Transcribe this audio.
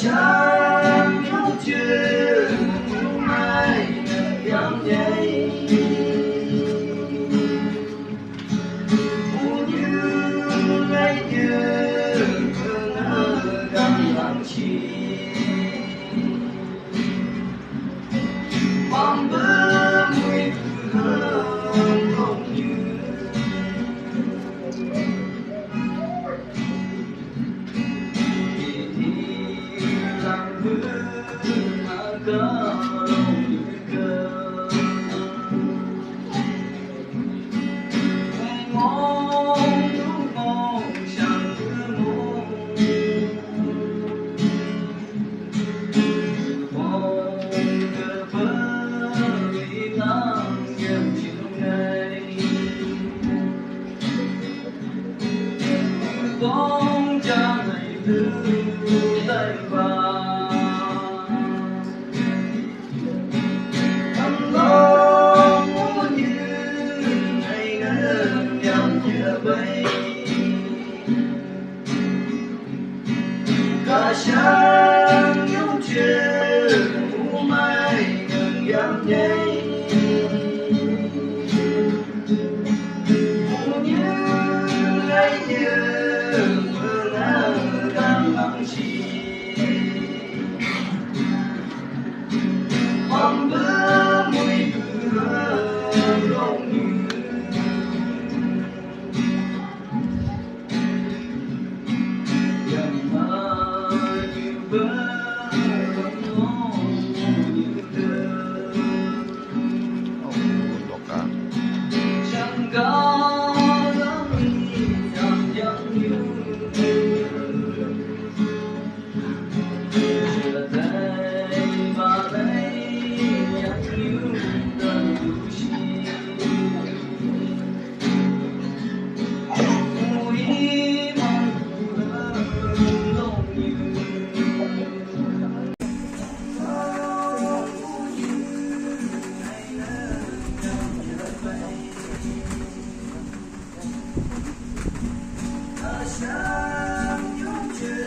sáng yêu chuyện mai yang nhảy u như ngày như nở đang lặng chi mong bướm mùi hương không như bóng cha ngày thứ tay vàng thầm lo muốn như ngày nắng nhằm chưa bay cả sáng yêu chuyện u mai ngừng nhắm nhảy u như ngày như mong bướm mùi hương không như dầm mơ như bướm vẫn ngon như thơ chẳng có lắm nhằm nhắn như chưa thấy và đây sáng yêu chuyện